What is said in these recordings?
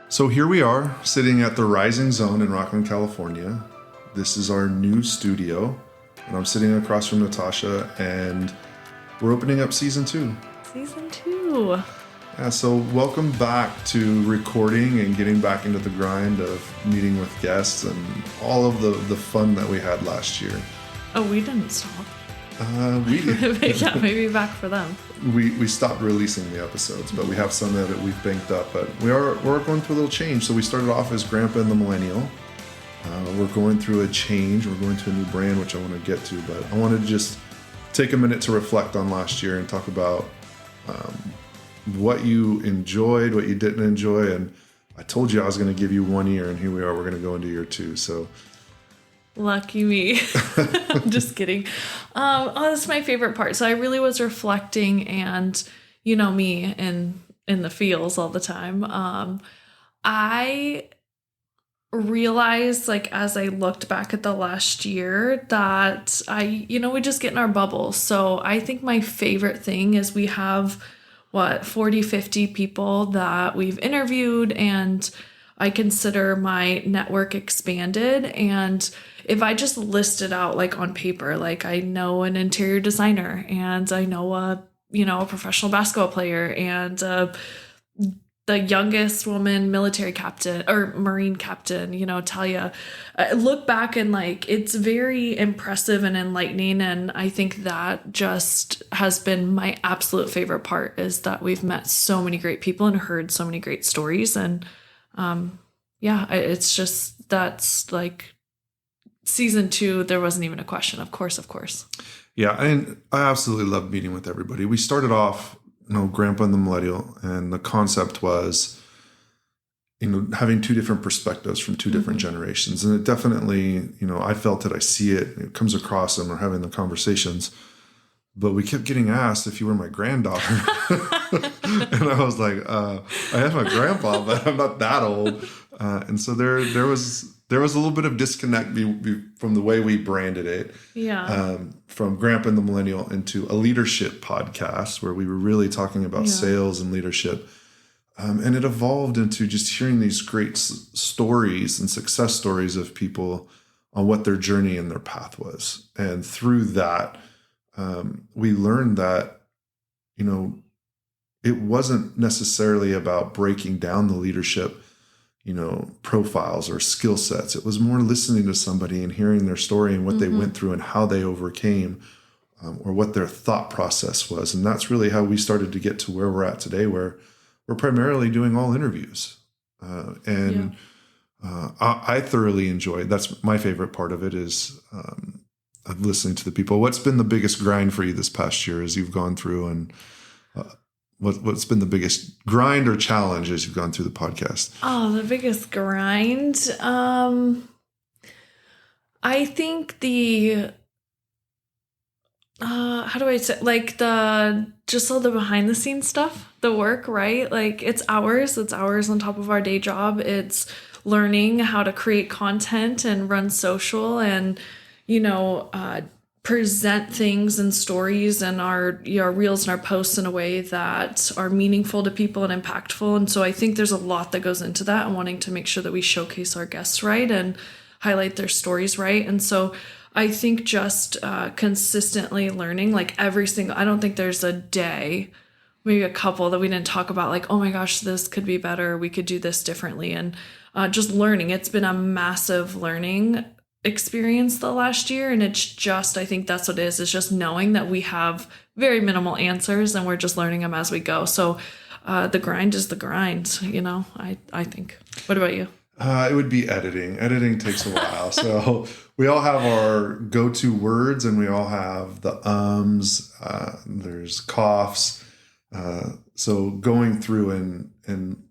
So here we are, sitting at the Rising Zone in Rockland, California. This is our new studio, and I'm sitting across from Natasha, and we're opening up season 2. Season 2. Yeah, so welcome back to recording and getting back into the grind of meeting with guests and all of the fun that we had last year. Oh, we didn't stop. Yeah, maybe back for them. We stopped releasing the episodes, but we have some that we've banked up. But we're going through a little change. So we started off as Grandpa and the Millennial. We're going through a change. We're going to a new brand, which I want to get to. But I wanted to just take a minute to reflect on last year and talk about what you enjoyed, what you didn't enjoy. And I told you I was going to give you 1 year, and here we are. We're going to go into year 2. So. Lucky me. I'm just kidding. That's my favorite part. So I really was reflecting, and you know me in the feels all the time. I realized, like, as I looked back at the last year, that we just get in our bubbles. So I think my favorite thing is we have 40, 50 people that we've interviewed, and I consider my network expanded. And if I just list it out like on paper, like I know an interior designer, and I know a professional basketball player, and the youngest woman military captain or Marine captain, Talia. I look back and like it's very impressive and enlightening, and I think that just has been my absolute favorite part, is that we've met so many great people and heard so many great stories. And it's just, that's like season 2. There wasn't even a question. Of course. Yeah. And I absolutely love meeting with everybody. We started off, Grandpa and the Millennial, and the concept was, having 2 different perspectives from 2 different generations. And it definitely, I felt it, I see it, it comes across, and we're having the conversations. But we kept getting asked if you were my granddaughter. And I was like, I have my grandpa, but I'm not that old. And so there was a little bit of disconnect from the way we branded it. Yeah. From Grandpa and the Millennial into a leadership podcast where we were really talking about sales and leadership. And it evolved into just hearing these great stories and success stories of people on what their journey and their path was. And through that, we learned that, it wasn't necessarily about breaking down the leadership, profiles or skill sets. It was more listening to somebody and hearing their story and what they went through and how they overcame, or what their thought process was. And that's really how we started to get to where we're at today, where we're primarily doing all interviews. I thoroughly enjoyed, that's my favorite part of it, is of listening to the people. What's been the biggest grind for you this past year as you've gone through, and what's been the biggest grind or challenge as you've gone through the podcast? Oh, the biggest grind. I think how do I say, like just all the behind the scenes stuff, the work, right? Like it's hours on top of our day job. It's learning how to create content and run social, and present things and stories and our reels and our posts in a way that are meaningful to people and impactful. And so I think there's a lot that goes into that, and wanting to make sure that we showcase our guests right and highlight their stories right. And so I think just consistently learning, like I don't think there's a day, maybe a couple, that we didn't talk about, like, oh my gosh, this could be better, we could do this differently. And just learning. It's been a massive learning experience the last year, and it's just, I think that's what it is. It's just knowing that we have very minimal answers and we're just learning them as we go. So the grind is the grind, I think. What about you? It would be editing. Editing takes a while. So we all have our go-to words, and we all have the ums, there's coughs. So going through and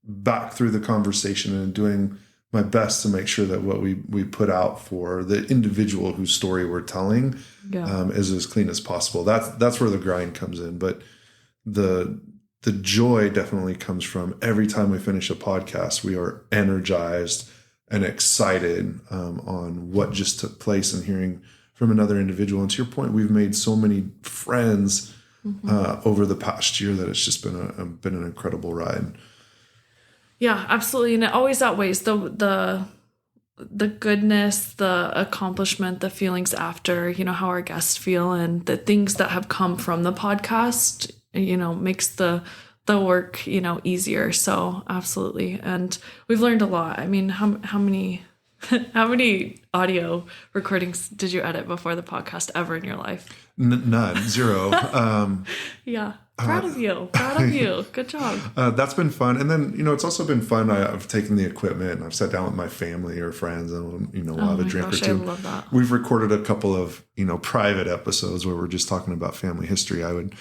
back through the conversation and doing my best to make sure that what we put out for the individual whose story we're telling is as clean as possible. That's where the grind comes in. But the joy definitely comes from every time we finish a podcast, we are energized and excited on what just took place, and hearing from another individual. And to your point, we've made so many friends over the past year that it's just been an incredible ride. Yeah, absolutely. And it always outweighs the goodness, the accomplishment, the feelings after, how our guests feel and the things that have come from the podcast, makes the work, easier. So absolutely. And we've learned a lot. I mean, how many how many audio recordings did you edit before the podcast ever in your life? None, zero. Yeah. Proud of you. Proud of you. Good job. That's been fun. And then, it's also been fun. I've taken the equipment and I've sat down with my family or friends and, we'll have a drink or two. I love that. We've recorded a couple of, private episodes where we're just talking about family history. I would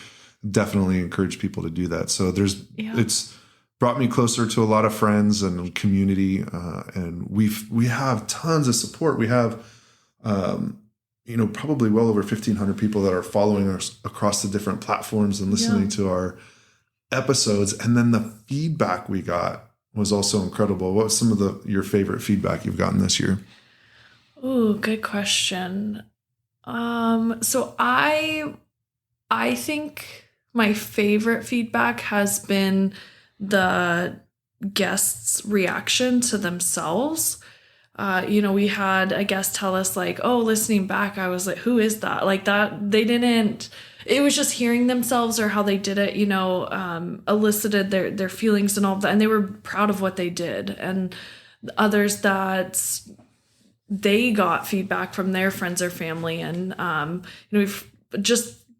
definitely encourage people to do that. So it's brought me closer to a lot of friends and community. And we have tons of support. We have, probably well over 1,500 people that are following us across the different platforms and listening to our episodes. And then the feedback we got was also incredible. What was some of your favorite feedback you've gotten this year? Ooh, good question. So I think my favorite feedback has been the guests' reaction to themselves. We had a guest tell us like, oh, listening back, I was like, who is that? Like that, it was just hearing themselves or how they did it, elicited their feelings and all of that. And they were proud of what they did. And others that they got feedback from their friends or family. And,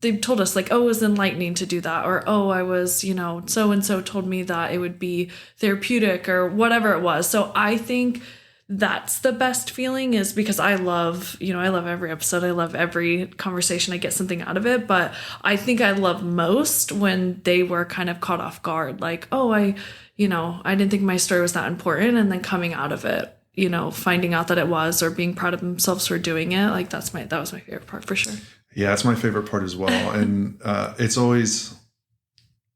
they've told us like, oh, it was enlightening to do that. Or, oh, I was, so-and-so told me that it would be therapeutic or whatever it was. So I think that's the best feeling is because I love every episode. I love every conversation. I get something out of it. But I think I love most when they were kind of caught off guard. Like, oh, I didn't think my story was that important. And then coming out of it, finding out that it was or being proud of themselves for doing it. Like that was my favorite part for sure. Yeah, it's my favorite part as well. And it's always,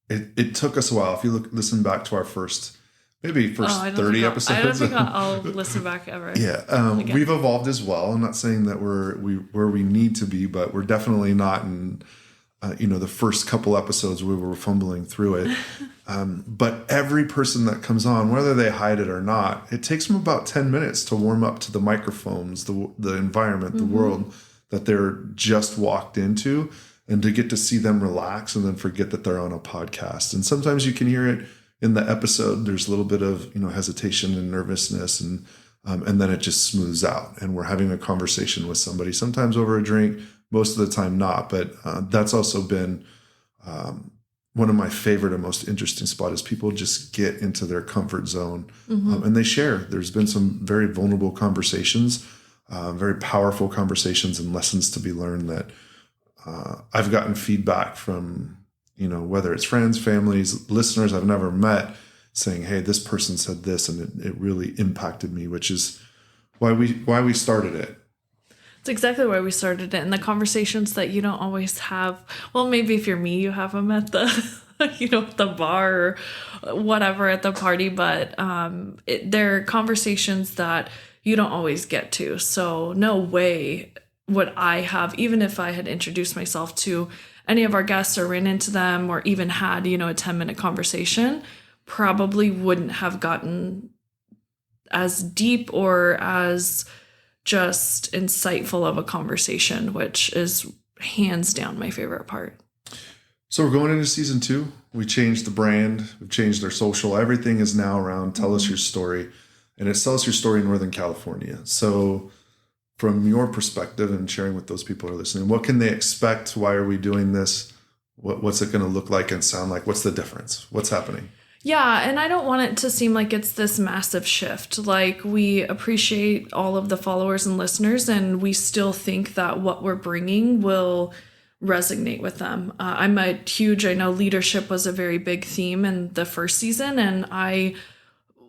it took us a while. If you listen back to our first 30 episodes. I don't think I'll listen back ever. Yeah. We've evolved as well. I'm not saying that we're where we need to be, but we're definitely not in, the first couple episodes we were fumbling through it. But every person that comes on, whether they hide it or not, it takes them about 10 minutes to warm up to the microphones, the environment, the world that they're just walked into, and to get to see them relax and then forget that they're on a podcast. And sometimes you can hear it in the episode. There's a little bit of, hesitation and nervousness, and then it just smooths out. And we're having a conversation with somebody, sometimes over a drink, most of the time not. But that's also been one of my favorite and most interesting spots is people just get into their comfort zone and they share. There's been some very vulnerable conversations, very powerful conversations and lessons to be learned that I've gotten feedback from, whether it's friends, families, listeners I've never met saying, hey, this person said this and it really impacted me, which is why we started it. It's exactly why we started it. And the conversations that you don't always have. Well, maybe if you're me, you have them at the, the bar or whatever at the party. But they're conversations that you don't always get to. So no way would I have, even if I had introduced myself to any of our guests or ran into them or even had, a 10-minute conversation, probably wouldn't have gotten as deep or as just insightful of a conversation, which is hands down my favorite part. So we're going into season 2. We changed the brand. We've changed our social. Everything is now around tell us your story. And it's tell us your story in Northern California. So from your perspective and sharing with those people who are listening, what can they expect? Why are we doing this? What's it going to look like and sound like? What's the difference? What's happening? Yeah, and I don't want it to seem like it's this massive shift. Like, we appreciate all of the followers and listeners, and we still think that what we're bringing will resonate with them. I know leadership was a very big theme in the first season, and I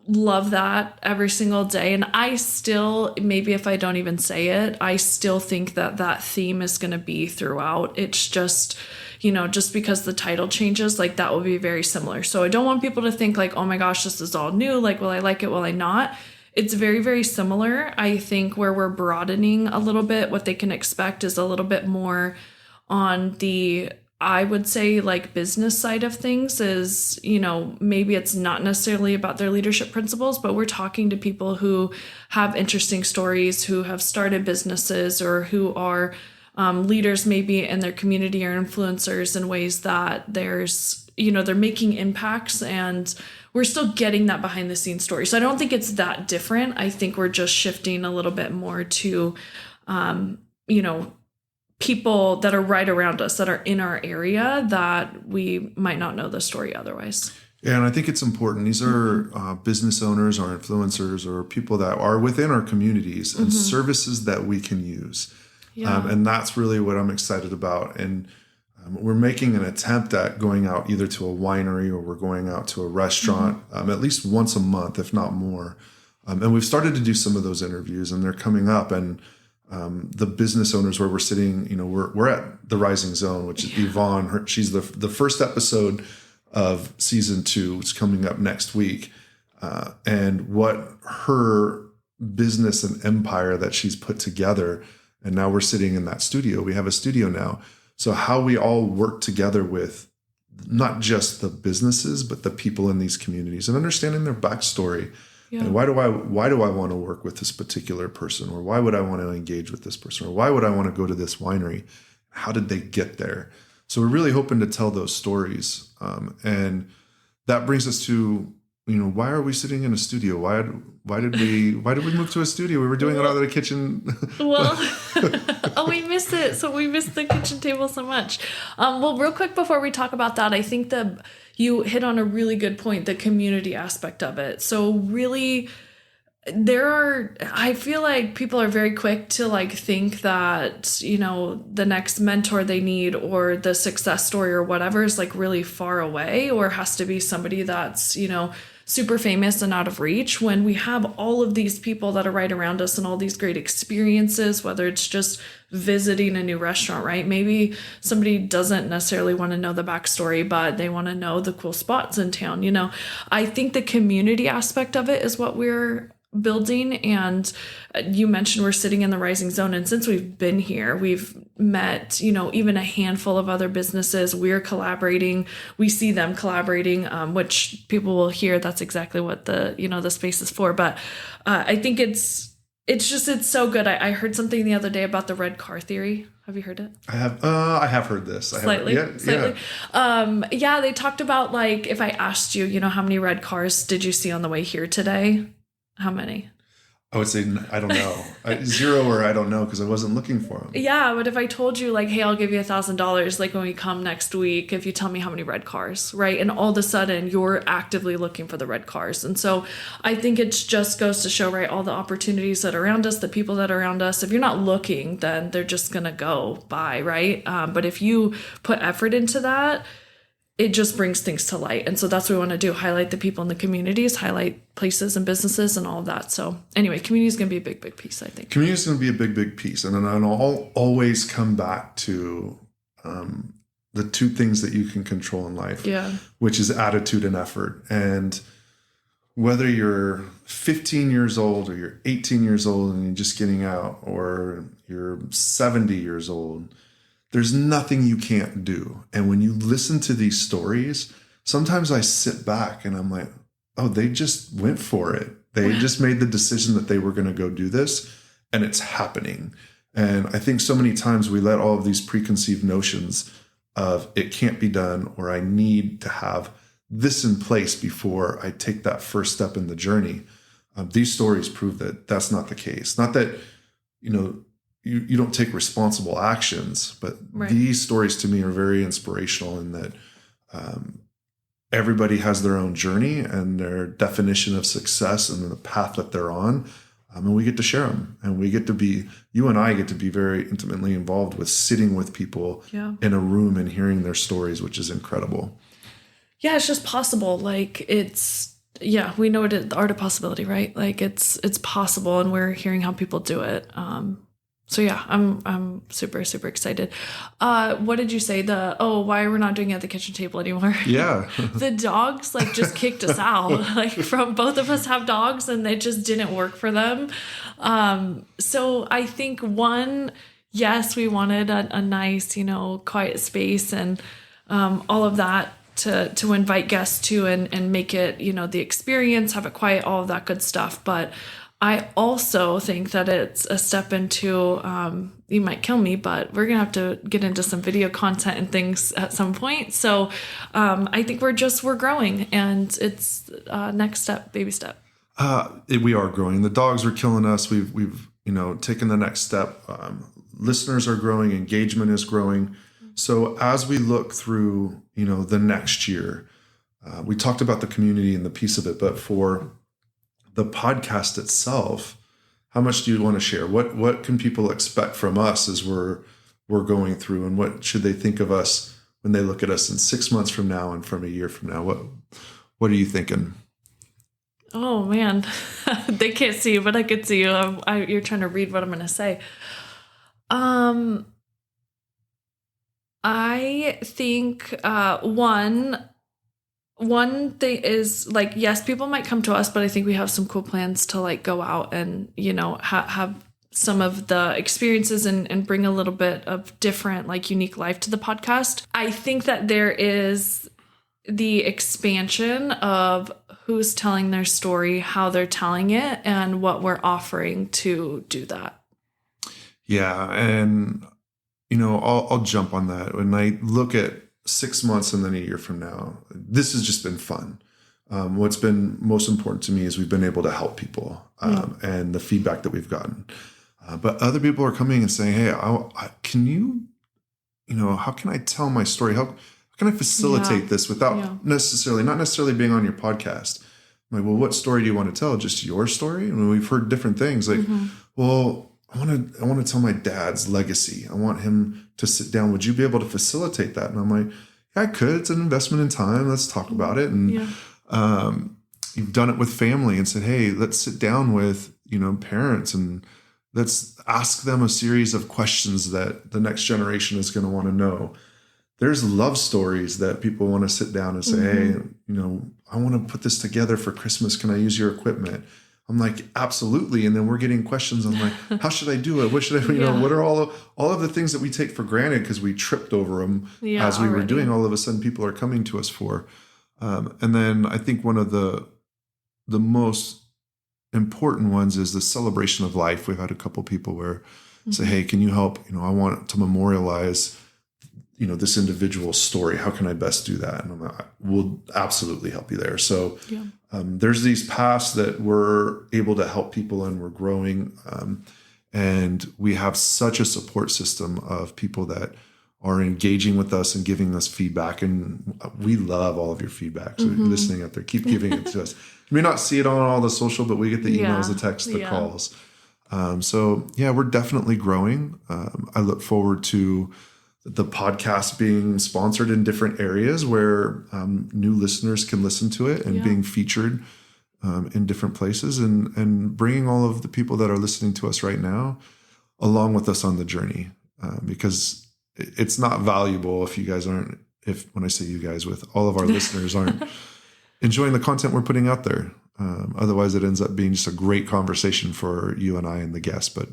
love that every single day. And I still, maybe if I don't even say it, I still think that theme is going to be throughout. It's just, just because the title changes, like that will be very similar. So I don't want people to think like, oh my gosh, this is all new. Like, will I like it? Will I not? It's very, very similar. I think where we're broadening a little bit, what they can expect is a little bit more on the I would say like business side of things is, maybe it's not necessarily about their leadership principles, but we're talking to people who have interesting stories, who have started businesses, or who are leaders maybe in their community or influencers in ways that they're making impacts, and we're still getting that behind the scenes story. So I don't think it's that different. I think we're just shifting a little bit more to, people that are right around us, that are in our area, that we might not know the story otherwise. Yeah, and I think it's important. These are business owners or influencers or people that are within our communities and services that we can use. Yeah. And that's really what I'm excited about. And we're making an attempt at going out either to a winery or we're going out to a restaurant at least once a month, if not more. And we've started to do some of those interviews, and they're coming up. And the business owners where we're sitting, we're at the Rising Zone, which is Yvonne. She's the first episode of season 2. It's coming up next week. And what her business and empire that she's put together. And now we're sitting in that studio. We have a studio now. So how we all work together with not just the businesses, but the people in these communities and understanding their backstory. Yeah. And why do I want to work with this particular person? Or why would I want to engage with this person? Or why would I want to go to this winery? How did they get there? So we're really hoping to tell those stories. And that brings us to, why are we sitting in a studio? Why did we move to a studio? We were doing it out of the kitchen. Well, we missed it. So we missed the kitchen table so much. Well, real quick before we talk about that, I think you hit on a really good point, the community aspect of it. So really, I feel like people are very quick to like think that, the next mentor they need or the success story or whatever is like really far away or has to be somebody that's, super famous and out of reach, when we have all of these people that are right around us and all these great experiences, whether it's just visiting a new restaurant, right? Maybe somebody doesn't necessarily want to know the backstory, but they want to know the cool spots in town. I think the community aspect of it is what we're building. And you mentioned we're sitting in the Rising Zone. And since we've been here, we've met, even a handful of other businesses. We're collaborating. We see them collaborating, which people will hear. That's exactly what the space is for. But I think it's so good. I heard something the other day about the red car theory. Have you heard it? I have heard this. Slightly. Yeah. They talked about like, if I asked you, how many red cars did you see on the way here today? How many? I would say, I don't know. 0 or I don't know, because I wasn't looking for them. Yeah, but if I told you like, hey, I'll give you $1,000, like when we come next week, if you tell me how many red cars, right? And all of a sudden you're actively looking for the red cars. And so I think it just goes to show, right, all the opportunities that are around us, the people that are around us. If you're not looking, then they're just going to go by, right? But if you put effort into that, it just brings things to light. And so that's what we want to do. Highlight the people in the communities, highlight places and businesses and all of that. So anyway, community is going to be a big, big piece, I think. Community is going to be a big, big piece. And I'll always come back to the 2 things that you can control in life, which is attitude and effort. And whether you're 15 years old or you're 18 years old and you're just getting out, or you're 70 years old, there's nothing you can't do. And when you listen to these stories, sometimes I sit back and I'm like, oh, they just went for it. They just made the decision that they were going to go do this, and it's happening. And I think so many times we let all of these preconceived notions of it can't be done, or I need to have this in place before I take that first step in the journey. These stories prove that that's not the case. Not that, you don't take responsible actions, but these stories to me are very inspirational in that everybody has their own journey and their definition of success and the path that they're on. And we get to share them, and you and I get to be very intimately involved with sitting with people in a room and hearing their stories, which is incredible. Yeah, it's just possible. Like we know the art of possibility, right? Like it's possible, and we're hearing how people do it. So yeah, I'm super, super excited. What did you say? Why we're not doing it at the kitchen table anymore? Yeah. The dogs just kicked us out. From both of us have dogs, and it just didn't work for them. So I think one, Yes, we wanted a nice, quiet space and all of that to invite guests to and make it, the experience, have it quiet, all of that good stuff. But I also think that it's a step into, you might kill me, but we're going to have to get into some video content and things at some point. So I think we're growing, and it's next step, baby step. We are growing. The dogs are killing us. We've taken the next step. Listeners are growing. Engagement is growing. So as we look through, the next year, we talked about the community and the piece of it, but for the podcast itself, how much do you want to share? What can people expect from us as we're going through, and what should they think of us when they look at us in 6 months from now and from a year from now? What are you thinking? Oh man, they can't see you, but I could see you. You're trying to read what I'm going to say. I think one thing is like, yes, people might come to us, but I think we have some cool plans to like go out and have some of the experiences and bring a little bit of different, like, unique life to the podcast. I think that there is the expansion of who's telling their story, how they're telling it, and what we're offering to do that. Yeah. And, I'll jump on that. When I look at 6 months and then a year from now, this has just been fun. What's been most important to me is we've been able to help people and the feedback that we've gotten. But other people are coming and saying, hey, can you, how can I tell my story? How can I facilitate this without not necessarily being on your podcast? I'm like, well, what story do you want to tell? Just your story? I mean, we've heard different things. Like, well, I want to tell my dad's legacy. I want him to sit down. Would you be able to facilitate that? And I'm like, yeah, I could. It's an investment in time. Let's talk about it. And you've done it with family and said, hey, let's sit down with, parents and let's ask them a series of questions that the next generation is going to want to know. There's love stories that people want to sit down and say, hey, I want to put this together for Christmas. Can I use your equipment? I'm like, absolutely. And then we're getting questions. I'm like, how should I do it? What should I, what are all of the things that we take for granted because we tripped over them as we were doing, all of a sudden people are coming to us for. And then I think one of the most important ones is the celebration of life. We've had a couple people where say, hey, can you help? I want to memorialize this individual's story. How can I best do that? And I'm like, we'll absolutely help you there. So there's these paths that we're able to help people and we're growing. And we have such a support system of people that are engaging with us and giving us feedback. And we love all of your feedback. So listening out there, keep giving it to us. You may not see it on all the social, but we get the emails, the texts, the calls. So we're definitely growing. I look forward to the podcast being sponsored in different areas where new listeners can listen to it and being featured in different places and bringing all of the people that are listening to us right now along with us on the journey, because it's not valuable if you guys aren't, when I say you guys, with all of our listeners aren't enjoying the content we're putting out there. Otherwise it ends up being just a great conversation for you and I and the guests. But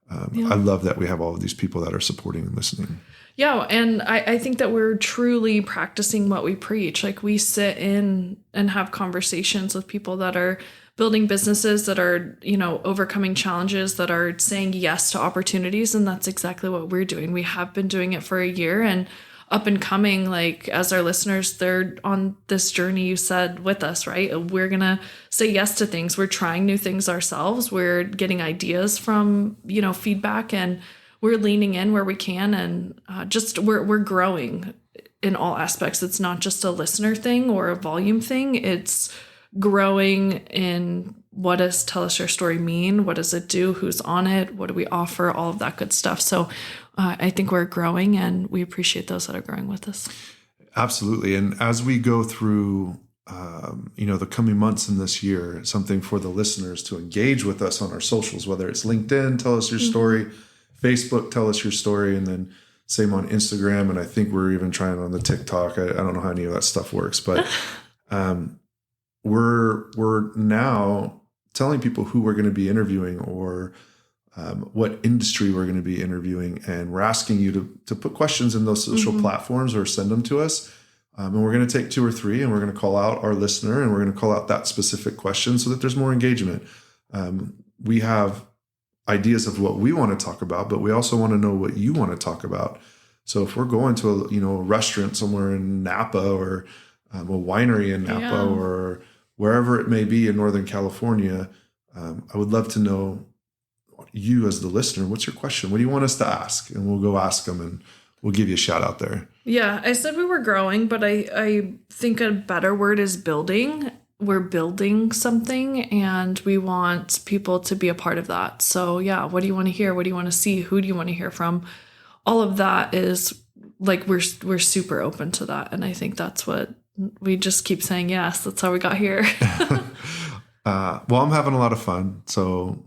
I love that we have all of these people that are supporting and listening. Yeah. And I think that we're truly practicing what we preach. Like, we sit in and have conversations with people that are building businesses, that are, overcoming challenges, that are saying yes to opportunities. And that's exactly what we're doing. We have been doing it for a year, and up and coming, like, as our listeners, they're on this journey, you said, with us, right? We're going to say yes to things. We're trying new things ourselves. We're getting ideas from, feedback, and we're leaning in where we can. And we're growing in all aspects. It's not just a listener thing or a volume thing. It's growing in what does Tell Us Your Story mean? What does it do? Who's on it? What do we offer? All of that good stuff. So I think we're growing, and we appreciate those that are growing with us. Absolutely. And as we go through, the coming months in this year, something for the listeners to engage with us on our socials, whether it's LinkedIn, Tell Us Your Story, Facebook, Tell Us Your Story, and then same on Instagram. And I think we're even trying on the TikTok. I don't know how any of that stuff works, but we're now telling people who we're going to be interviewing or what industry we're going to be interviewing. And we're asking you to put questions in those social platforms or send them to us. And we're going to take 2 or 3 and we're going to call out our listener and we're going to call out that specific question so that there's more engagement. We have ideas of what we want to talk about, but we also want to know what you want to talk about. So if we're going to a restaurant somewhere in Napa or a winery in Napa or wherever it may be in Northern California, I would love to know you as the listener. What's your question? What do you want us to ask? And we'll go ask them and we'll give you a shout out there. Yeah, I said we were growing, but I think a better word is building. We're building something and we want people to be a part of that. So yeah, what do you want to hear? What do you want to see? Who do you want to hear from? All of that is like, we're super open to that. And I think that's what we just keep saying. Yes, that's how we got here. Well, I'm having a lot of fun. So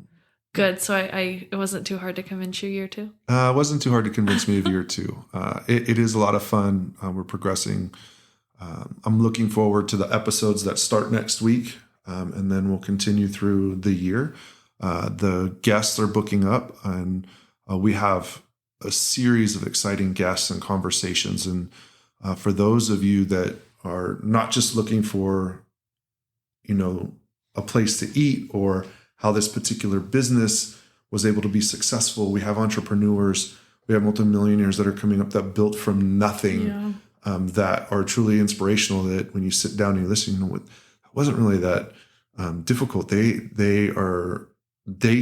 good. So it wasn't too hard to convince you year 2? It wasn't too hard to convince me of year 2. It is a lot of fun. We're progressing. I'm looking forward to the episodes that start next week, and then we'll continue through the year. The guests are booking up, and we have a series of exciting guests and conversations. And for those of you that are not just looking for, a place to eat or how this particular business was able to be successful, we have entrepreneurs, we have multimillionaires that are coming up that built from nothing. Yeah. That are truly inspirational, that when you sit down and you listen, it wasn't really that difficult. They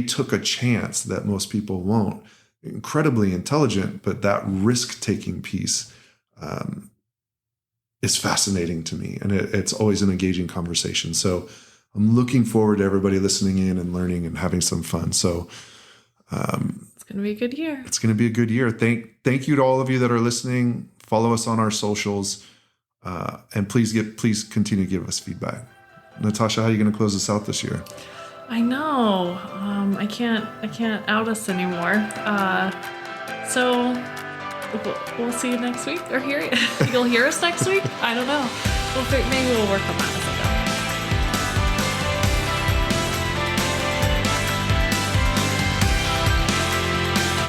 took a chance that most people won't. Incredibly intelligent, but that risk-taking piece is fascinating to me. And it's always an engaging conversation. So I'm looking forward to everybody listening in and learning and having some fun. So it's going to be a good year. It's going to be a good year. Thank you to all of you that are listening. Follow us on our socials, and please continue to give us feedback. Natasha, how are you going to close us out this year? I know. I can't out us anymore. So we'll see you next week, or you'll hear us next week. I don't know. Maybe we'll work on that as a